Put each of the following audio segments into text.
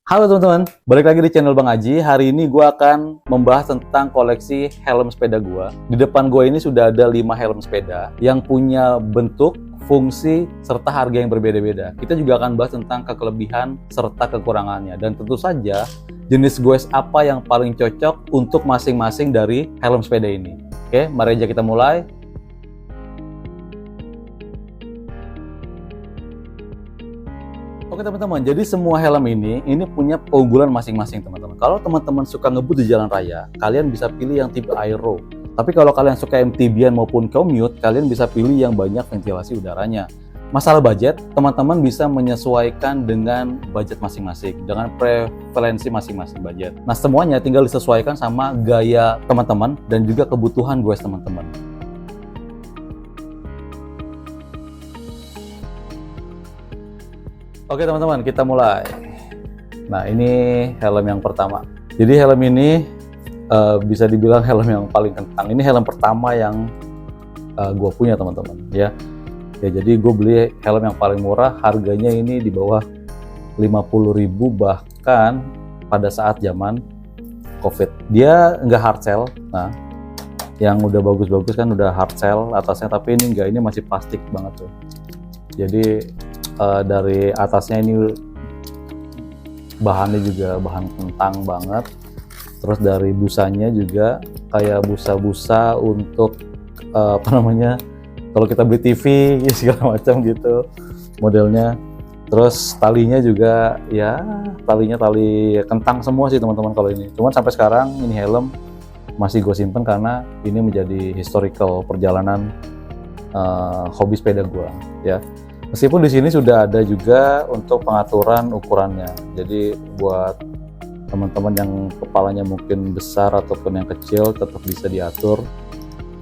Halo teman-teman, balik lagi di channel Bang Aji. Hari ini gue akan membahas tentang koleksi helm sepeda gue. Di depan gue ini sudah ada 5 helm sepeda yang punya bentuk, fungsi, serta harga yang berbeda-beda. Kita juga akan bahas tentang kelebihan serta kekurangannya. Dan tentu saja jenis goes apa yang paling cocok untuk masing-masing dari helm sepeda ini. Oke, mari aja kita mulai. Oke teman-teman, jadi semua helm ini punya keunggulan masing-masing teman-teman. Kalau teman-teman suka ngebut di jalan raya, kalian bisa pilih yang tipe aero. Tapi kalau kalian suka MTB-an maupun commute, kalian bisa pilih yang banyak ventilasi udaranya. Masalah budget, teman-teman bisa menyesuaikan dengan budget masing-masing, dengan preferensi masing-masing budget. Nah semuanya tinggal disesuaikan sama gaya teman-teman dan juga kebutuhan goes teman-teman. Oke teman-teman, kita mulai. Nah ini helm yang pertama. Jadi helm ini bisa dibilang helm yang paling kentang. Ini helm pertama yang gue punya teman-teman. Ya, jadi gue beli helm yang paling murah. Harganya ini di bawah 50.000 bahkan pada saat zaman COVID. Dia nggak hard shell. Nah, yang udah bagus-bagus kan udah hard shell atasnya, tapi ini enggak, ini masih plastik banget tuh. Jadi dari atasnya ini bahannya juga bahan kentang banget, terus dari busanya juga kayak busa-busa untuk apa namanya, kalau kita beli TV segala macam gitu modelnya. Terus talinya juga ya talinya tali kentang semua sih teman-teman kalau ini. Cuman sampai sekarang ini helm masih gue simpen karena ini menjadi historical perjalanan hobi sepeda gue ya. Meskipun di sini sudah ada juga untuk pengaturan ukurannya. Jadi buat teman-teman yang kepalanya mungkin besar ataupun yang kecil tetap bisa diatur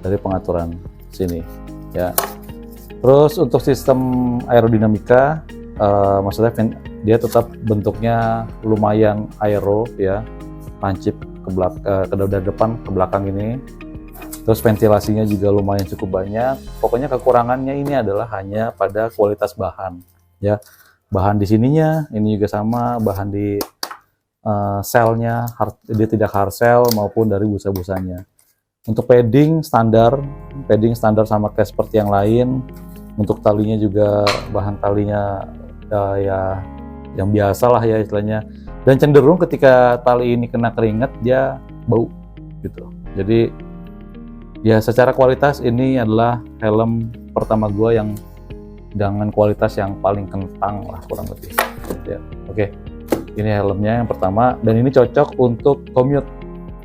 dari pengaturan sini ya. Terus untuk sistem aerodinamika, maksudnya dia tetap bentuknya lumayan aero ya, lancip ke dari depan ke belakang ini. Terus ventilasinya juga lumayan cukup banyak. Pokoknya kekurangannya ini adalah hanya pada kualitas bahan ya. Bahan di sininya ini juga sama, bahan di selnya dia tidak hard shell maupun dari busa-busanya. Untuk padding standar sama kayak seperti yang lain. Untuk talinya juga bahan talinya ya yang biasa lah ya istilahnya. Dan cenderung ketika tali ini kena keringat dia bau gitu. Jadi ya secara kualitas ini adalah helm pertama gue yang dengan kualitas yang paling kentang lah kurang lebih ya. Oke, ini helmnya yang pertama dan ini cocok untuk commute.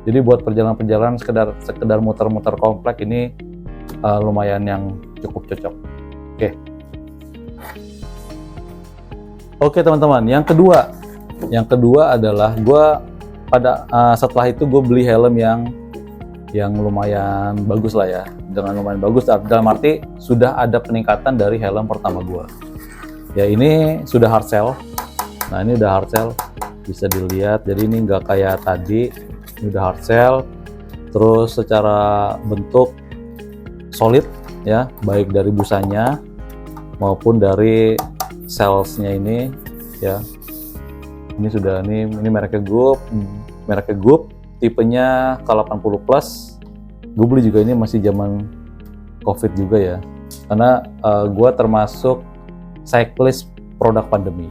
Jadi buat perjalanan-perjalanan sekedar muter-muter komplek ini lumayan yang cukup cocok. Oke teman-teman, yang kedua adalah gue pada setelah itu gue beli helm yang lumayan bagus lah ya. Dengan lumayan bagus dalam arti sudah ada peningkatan dari helm pertama gua. Ya ini sudah hard shell. Nah ini udah hard shell, bisa dilihat. Jadi ini nggak kayak tadi, ini udah hard shell. Terus secara bentuk solid ya, baik dari busanya maupun dari shellsnya ini ya. Ini sudah ini mereknya Goop. Tipenya K80 Plus. Gue beli juga ini masih zaman COVID juga ya. Karena gue termasuk cyclist produk pandemi.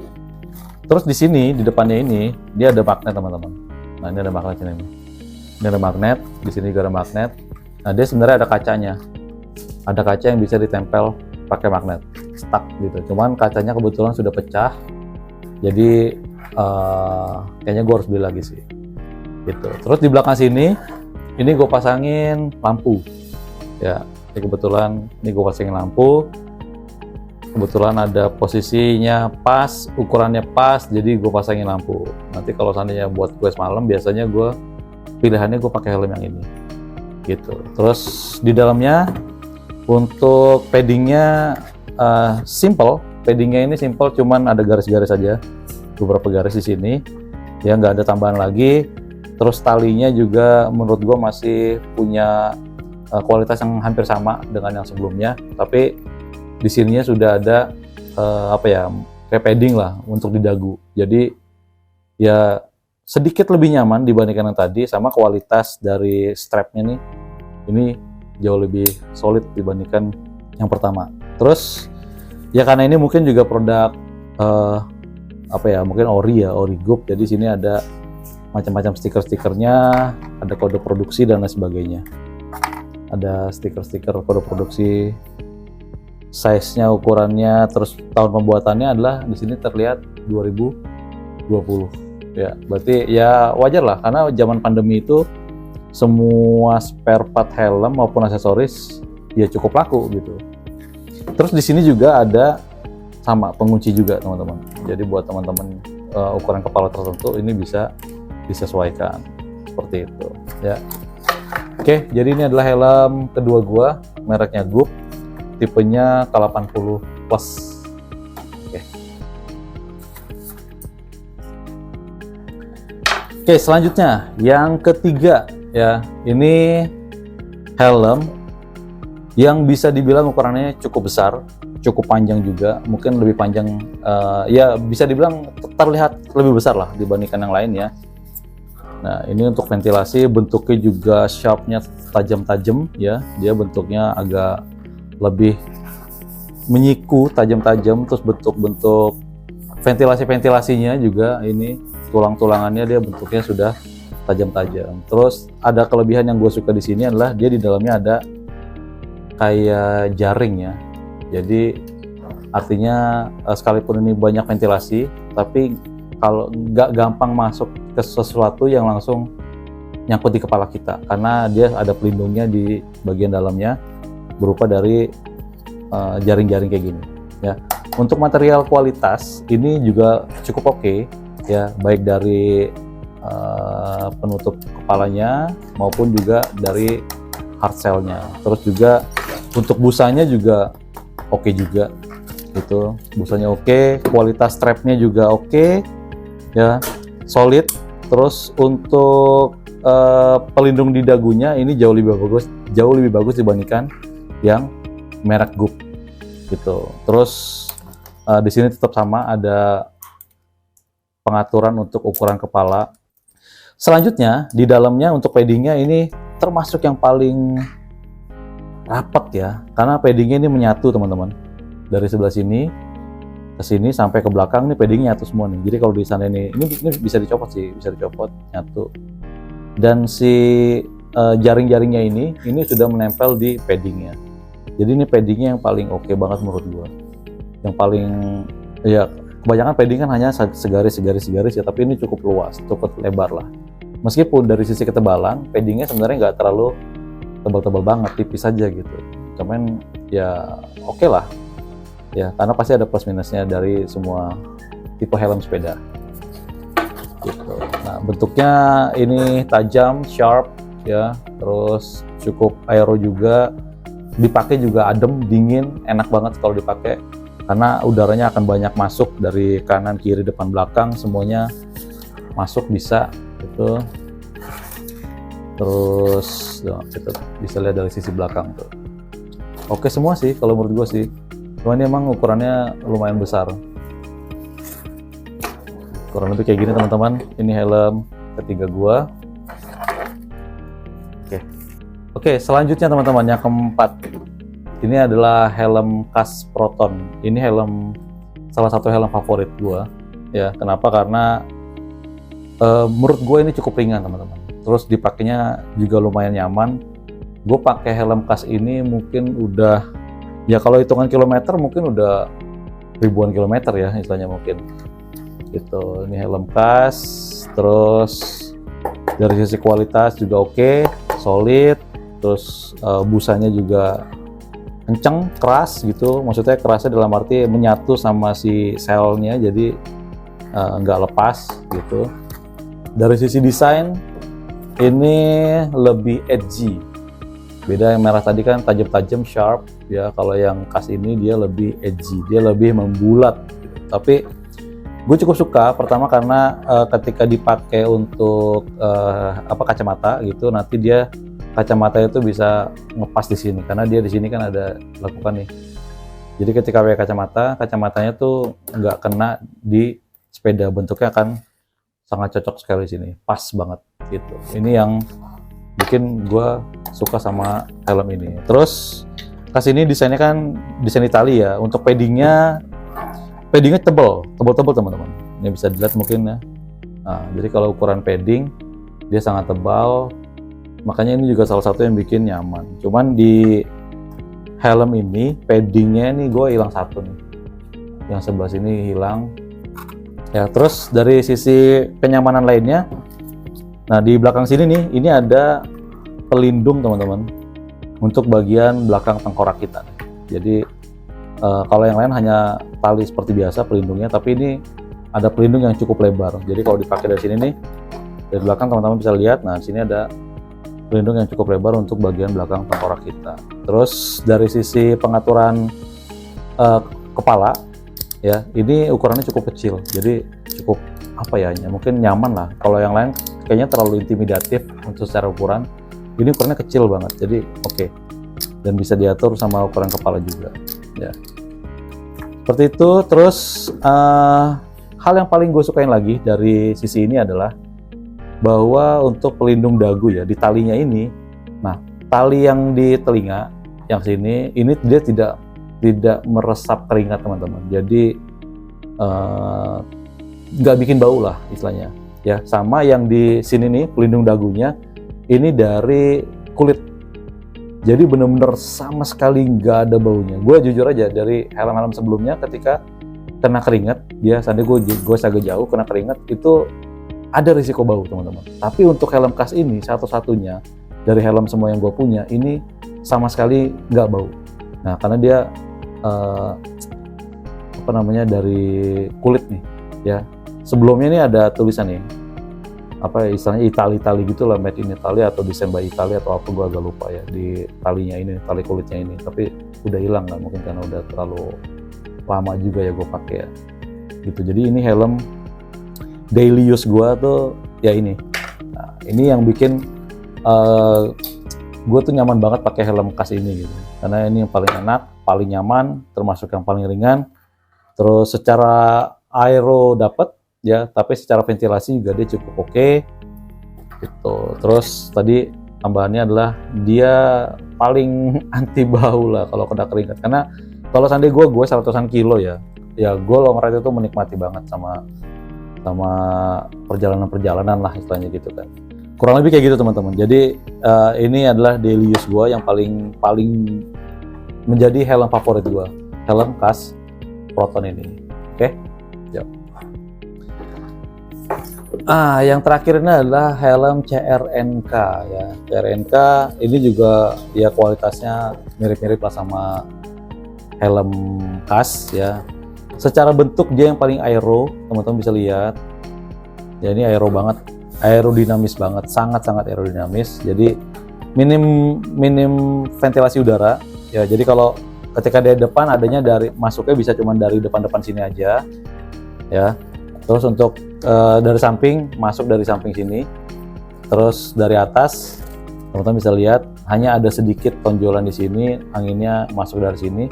Terus di sini di depannya ini dia ada magnet teman-teman. Nah ini ada magnet ini. Ini ada magnet. Di sini juga ada magnet. Nah dia sebenarnya ada kacanya. Ada kaca yang bisa ditempel pakai magnet, stuck gitu. Cuman kacanya kebetulan sudah pecah. Jadi kayaknya gue harus beli lagi sih. Gitu. Terus di belakang sini ini gue pasangin lampu ya. Ini kebetulan ini gue pasangin lampu, kebetulan ada posisinya pas, ukurannya pas, jadi gue pasangin lampu. Nanti kalau seandainya buat gue malam biasanya gue pilihannya gue pakai helm yang ini gitu. Terus di dalamnya untuk paddingnya simple, paddingnya ini simple, cuman ada garis-garis saja, beberapa garis di sini ya, nggak ada tambahan lagi. Terus talinya juga menurut gue masih punya kualitas yang hampir sama dengan yang sebelumnya, tapi di sininya sudah ada apa ya, kayak padding lah untuk di dagu. Jadi ya sedikit lebih nyaman dibandingkan yang tadi, sama kualitas dari strapnya nih, ini jauh lebih solid dibandingkan yang pertama. Terus ya karena ini mungkin juga produk apa ya, mungkin ori group, jadi sini ada macam-macam stiker-stikernya, ada kode produksi dan lain sebagainya. Ada stiker-stiker kode produksi, size-nya, ukurannya, terus tahun pembuatannya adalah di sini terlihat 2020. Ya, berarti ya wajar lah karena zaman pandemi itu semua spare part helm maupun aksesoris ya cukup laku gitu. Terus di sini juga ada sama pengunci juga teman-teman. Jadi buat teman-teman ukuran kepala tertentu ini bisa disesuaikan seperti itu ya. Oke, jadi ini adalah helm kedua gua, mereknya Goop, tipenya K80 Plus. Oke, selanjutnya yang ketiga ya, ini helm yang bisa dibilang ukurannya cukup besar, cukup panjang juga, mungkin lebih panjang, ya bisa dibilang terlihat lebih besar lah dibandingkan yang lain ya. Nah, ini untuk ventilasi, bentuknya juga sharpnya tajam-tajam ya, dia bentuknya agak lebih menyiku, tajam-tajam, terus bentuk-bentuk ventilasinya juga ini tulang-tulangannya dia bentuknya sudah tajam-tajam. Terus ada kelebihan yang gue suka di sini adalah dia di dalamnya ada kayak jaring ya. Jadi artinya sekalipun ini banyak ventilasi, tapi kalau nggak gampang masuk ke sesuatu yang langsung nyangkut di kepala kita, karena dia ada pelindungnya di bagian dalamnya berupa dari jaring-jaring kayak gini ya. Untuk material kualitas ini juga cukup oke ya, baik dari penutup kepalanya maupun juga dari hard shell-nya. Terus juga untuk busanya juga oke juga gitu, busanya oke, kualitas strapnya juga oke ya, solid. Terus untuk pelindung di dagunya ini jauh lebih bagus dibandingkan yang merek Goop gitu. Terus di sini tetap sama ada pengaturan untuk ukuran kepala. Selanjutnya di dalamnya untuk paddingnya ini termasuk yang paling rapat ya, karena paddingnya ini menyatu teman-teman, dari sebelah sini ke sini sampai ke belakang nih paddingnya nyatu semua nih. Jadi kalau di sana ini bisa dicopot sih, bisa dicopot, nyatu. Dan si jaring-jaringnya ini sudah menempel di paddingnya. Jadi ini paddingnya yang paling oke banget menurut gua. Yang paling ya, kebanyakan padding kan hanya segaris ya, tapi ini cukup luas, cukup lebar lah. Meskipun dari sisi ketebalan paddingnya sebenarnya nggak terlalu tebal-tebal banget, tipis aja gitu. Cuman ya oke lah ya, karena pasti ada plus minusnya dari semua tipe helm sepeda gitu. Nah, bentuknya ini tajam, sharp ya, terus cukup aero juga, dipakai juga adem, dingin, enak banget kalau dipakai karena udaranya akan banyak masuk dari kanan, kiri, depan, belakang, semuanya masuk bisa gitu. Terus kita bisa lihat dari sisi belakang tuh. Oke semua sih kalau menurut gue sih. Cuman ini emang ukurannya lumayan besar. Kurang lebih kayak gini teman-teman. Ini helm ketiga gua. Oke, selanjutnya teman-teman yang keempat. Ini adalah helm khas Proton. Ini helm salah satu helm favorit gua. Ya, kenapa? Karena menurut gue ini cukup ringan teman-teman. Terus dipakainya juga lumayan nyaman. Gue pakai helm khas ini mungkin udah, ya kalau hitungan kilometer mungkin udah ribuan kilometer ya istilahnya mungkin. Gitu. Ini helm khas. Terus dari sisi kualitas juga oke, solid. Terus busanya juga kenceng, keras gitu. Maksudnya kerasnya dalam arti menyatu sama si selnya, jadi nggak lepas gitu. Dari sisi desain ini lebih edgy, beda yang merah tadi kan tajam-tajam, sharp ya. Kalau yang khas ini dia lebih edgy, dia lebih membulat gitu. Tapi gue cukup suka pertama karena ketika dipakai untuk kacamata gitu, nanti dia kacamata itu bisa ngepas di sini karena dia di sini kan ada lakukan nih. Jadi ketika pakai kacamatanya tuh nggak kena di sepeda, bentuknya kan sangat cocok sekali sini, pas banget gitu. Ini yang bikin gue suka sama helm ini. Terus kas ini desainnya kan desain Italia ya. Untuk paddingnya tebal teman-teman. Ini bisa dilihat mungkin ya. Nah, jadi kalau ukuran padding dia sangat tebal, makanya ini juga salah satu yang bikin nyaman. Cuman di helm ini paddingnya ini gue hilang satu nih, yang sebelah sini hilang ya. Terus dari sisi kenyamanan lainnya, nah di belakang sini nih, ini ada pelindung teman-teman untuk bagian belakang tengkorak kita. Jadi kalau yang lain hanya tali seperti biasa pelindungnya, tapi ini ada pelindung yang cukup lebar. Jadi kalau dipakai dari sini nih, dari belakang teman-teman bisa lihat. Nah, sini ada pelindung yang cukup lebar untuk bagian belakang tengkorak kita. Terus dari sisi pengaturan kepala, ya ini ukurannya cukup kecil. Jadi cukup apa ya? Mungkin nyaman lah. Kalau yang lain kayaknya terlalu intimidatif untuk secara ukuran. Ini ukurannya kecil banget. Jadi oke. Dan bisa diatur sama ukuran kepala juga. Ya. Seperti itu. Terus hal yang paling gue sukain lagi dari sisi ini adalah bahwa untuk pelindung dagu ya, di talinya ini, nah tali yang di telinga yang sini ini dia tidak meresap keringat teman-teman. Jadi nggak bikin bau lah istilahnya ya. Sama yang di sini nih, pelindung dagunya ini dari kulit, jadi bener-bener sama sekali nggak ada baunya. Gue jujur aja, dari helm-helm sebelumnya ketika kena keringat, biasanya gue agak jauh kena keringat itu ada risiko bau teman-teman. Tapi untuk helm kas ini satu-satunya dari helm semua yang gue punya ini sama sekali nggak bau. Nah karena dia dari kulit nih ya. Sebelumnya ini ada tulisan nih, apa istilahnya Itali gitu lah, made in Italy atau desain by Italy atau apa, gue agak lupa ya, di talinya ini, tali kulitnya ini. Tapi udah hilang kan, mungkin karena udah terlalu lama juga ya gue pakai ya gitu. Jadi ini helm daily use gue tuh ya ini. Nah, ini yang bikin gue tuh nyaman banget pakai helm kas ini gitu, karena ini yang paling enak, paling nyaman, termasuk yang paling ringan. Terus secara aero dapet ya, tapi secara ventilasi juga dia cukup oke gitu. Terus tadi tambahannya adalah dia paling anti bau lah kalau kena keringat, karena kalau seandainya gue 100-an kilo ya gue long ride itu menikmati banget sama perjalanan lah istilahnya gitu kan. Kurang lebih kayak gitu teman-teman. Jadi ini adalah daily use gue yang paling menjadi helm favorit gue, helm kas Proton ini. Oke? Yuk. Yang terakhir ini adalah helm CRNK ya. CRNK ini juga ya kualitasnya mirip-mirip lah sama helm kas ya. Secara bentuk dia yang paling aero, teman-teman bisa lihat. Ya ini aero banget, aerodinamis banget, sangat-sangat aerodinamis. Jadi minim ventilasi udara ya. Jadi kalau ketika dia depan adanya masuknya bisa cuma dari depan sini aja ya. Terus untuk dari samping, masuk dari samping sini. Terus dari atas teman-teman bisa lihat hanya ada sedikit tonjolan di sini, anginnya masuk dari sini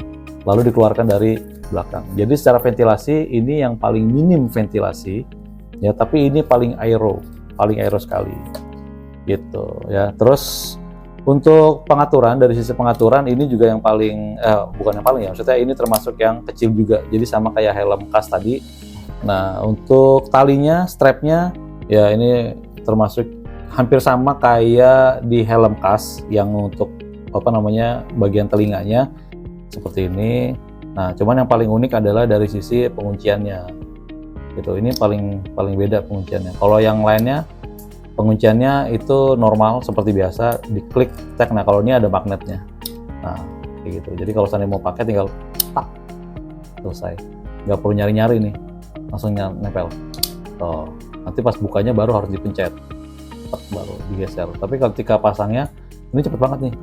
lalu dikeluarkan dari belakang. Jadi secara ventilasi ini yang paling minim ventilasi ya, tapi ini paling aero sekali gitu ya. Terus untuk pengaturan, dari sisi pengaturan ini juga yang paling bukan yang paling ya, maksudnya ini termasuk yang kecil juga, jadi sama kayak helm kas tadi. Nah untuk talinya, strapnya ya ini termasuk hampir sama kayak di helm kas yang untuk bagian telinganya seperti ini. Nah cuman yang paling unik adalah dari sisi pengunciannya gitu. Ini paling beda pengunciannya. Kalau yang lainnya pengunciannya itu normal seperti biasa, diklik cek. Nah kalau ini ada magnetnya, nah kayak gitu. Jadi kalau seandainya mau pakai tinggal tak, selesai, nggak perlu nyari-nyari nih, langsung nempel. Tuh, nanti pas bukanya baru harus dipencet, baru digeser. Tapi ketika pasangnya ini cepet banget nih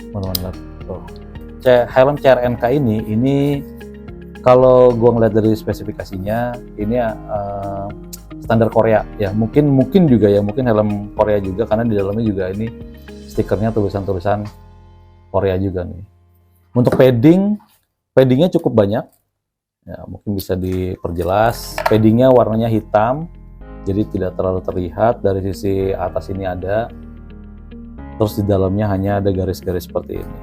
teman-teman lihat tuh. Helm CRNK ini kalau gue ngeliat dari spesifikasinya ini standar Korea ya, mungkin juga ya, mungkin helm Korea juga, karena di dalamnya juga ini stikernya tulisan-tulisan Korea juga nih. Untuk paddingnya cukup banyak ya, mungkin bisa diperjelas. Paddingnya warnanya hitam jadi tidak terlalu terlihat. Dari sisi atas ini ada, terus di dalamnya hanya ada garis-garis seperti ini,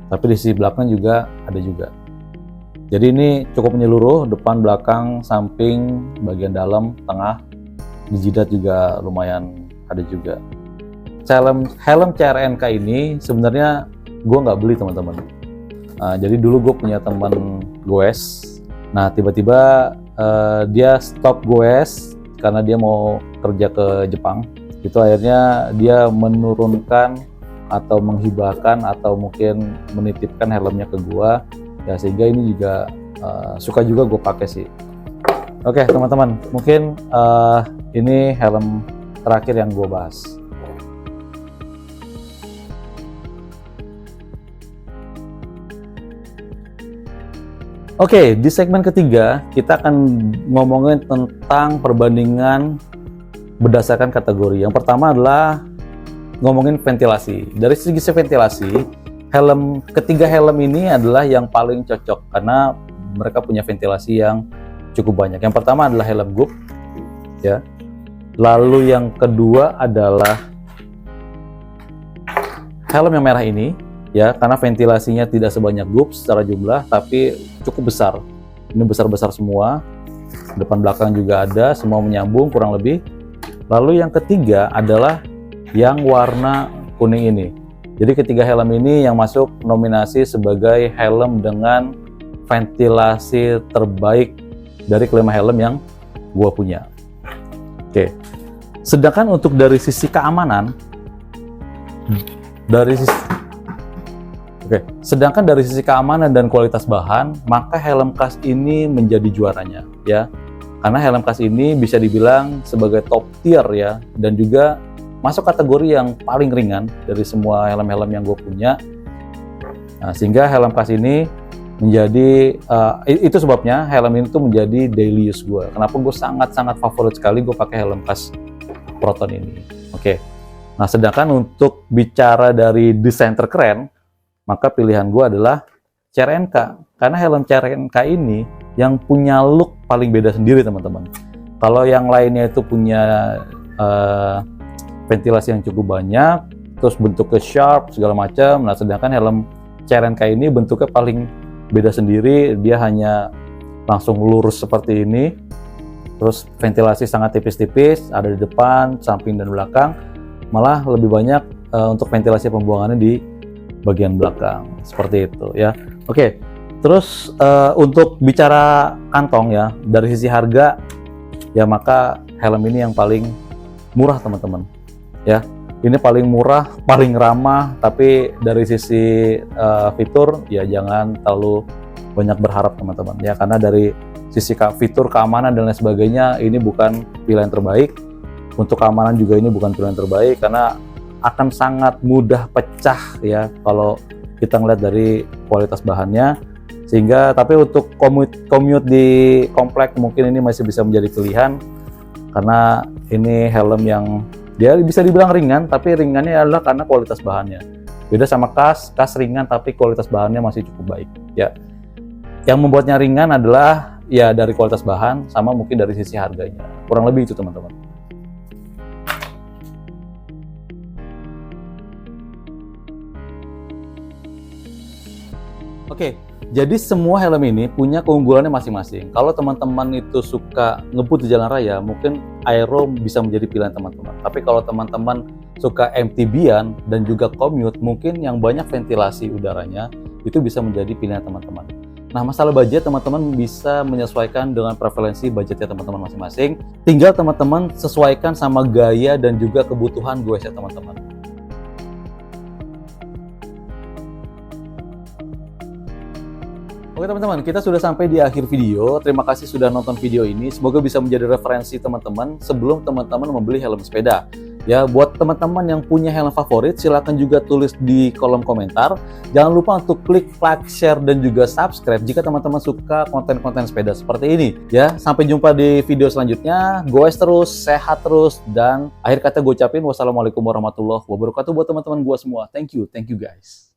tapi di sisi belakang juga ada juga. Jadi ini cukup menyeluruh, depan, belakang, samping, bagian dalam, tengah, di jidat juga lumayan ada juga. Helm CRNK ini sebenarnya gue nggak beli teman-teman. Jadi dulu gue punya teman goes, nah tiba-tiba dia stop goes karena dia mau kerja ke Jepang. Itu akhirnya dia menurunkan atau menghibahkan atau mungkin menitipkan helmnya ke gua ya, sehingga ini juga suka juga gue pakai sih. Oke teman-teman, mungkin ini helm terakhir yang gue bahas. Oke, di segmen ketiga kita akan ngomongin tentang perbandingan berdasarkan kategori. Yang pertama adalah ngomongin ventilasi. Dari segi ventilasi, ketiga helm ini adalah yang paling cocok karena mereka punya ventilasi yang cukup banyak. Yang pertama adalah helm Goop, ya. Lalu yang kedua adalah helm yang merah ini, ya, karena ventilasinya tidak sebanyak Goop secara jumlah, tapi cukup besar. Ini besar-besar semua. Depan belakang juga ada, semua menyambung kurang lebih. Lalu yang ketiga adalah yang warna kuning ini. Jadi ketiga helm ini yang masuk nominasi sebagai helm dengan ventilasi terbaik dari kelima helm yang gua punya. Oke. Sedangkan untuk dari sisi keamanan, sedangkan dari sisi keamanan dan kualitas bahan, maka helm Kas ini menjadi juaranya, ya. Karena helm Kas ini bisa dibilang sebagai top tier ya, dan juga masuk kategori yang paling ringan dari semua helm-helm yang gue punya. Nah, sehingga helm Kas ini menjadi, itu sebabnya helm ini tuh menjadi daily use gue. Kenapa gue sangat-sangat favorit sekali gue pakai helm Kas Proton ini. Oke. Nah, sedangkan untuk bicara dari desain terkeren, maka pilihan gue adalah CRNK. Karena helm CRNK ini yang punya look paling beda sendiri teman-teman. Kalau yang lainnya itu punya ventilasi yang cukup banyak, terus bentuknya sharp segala macam. Nah, sedangkan helm CRNK ini bentuknya paling beda sendiri. Dia hanya langsung lurus seperti ini, terus ventilasi sangat tipis-tipis, ada di depan, samping, dan belakang. Malah lebih banyak untuk ventilasi pembuangannya di bagian belakang, seperti itu ya. Oke, terus untuk bicara kantong ya, dari sisi harga ya, maka helm ini yang paling murah teman-teman ya. Ini paling murah, paling ramah, tapi dari sisi fitur ya jangan terlalu banyak berharap teman-teman ya, karena dari sisi fitur, keamanan, dan lain sebagainya ini bukan pilihan terbaik. Untuk keamanan juga ini bukan pilihan terbaik karena akan sangat mudah pecah ya kalau kita ngeliat dari kualitas bahannya. Sehingga tapi untuk commute di komplek mungkin ini masih bisa menjadi pilihan, karena ini helm yang dia bisa dibilang ringan, tapi ringannya adalah karena kualitas bahannya. Beda sama Kas ringan tapi kualitas bahannya masih cukup baik ya. Yang membuatnya ringan adalah ya dari kualitas bahan sama mungkin dari sisi harganya. Kurang lebih itu teman-teman. Oke, jadi semua helm ini punya keunggulannya masing-masing. Kalau teman-teman itu suka ngebut di jalan raya, mungkin aero bisa menjadi pilihan teman-teman. Tapi kalau teman-teman suka MTB-an dan juga commute, mungkin yang banyak ventilasi udaranya, itu bisa menjadi pilihan teman-teman. Nah, masalah budget, teman-teman bisa menyesuaikan dengan preferensi budgetnya teman-teman masing-masing. Tinggal teman-teman sesuaikan sama gaya dan juga kebutuhan goesnya teman-teman. Oke teman-teman, kita sudah sampai di akhir video. Terima kasih sudah nonton video ini. Semoga bisa menjadi referensi teman-teman sebelum teman-teman membeli helm sepeda. Ya, buat teman-teman yang punya helm favorit, silahkan juga tulis di kolom komentar. Jangan lupa untuk klik like, share, dan juga subscribe jika teman-teman suka konten-konten sepeda seperti ini. Ya, sampai jumpa di video selanjutnya. Goes terus, sehat terus, dan akhir kata gue ucapin wassalamualaikum warahmatullahi wabarakatuh buat teman-teman gue semua. Thank you guys.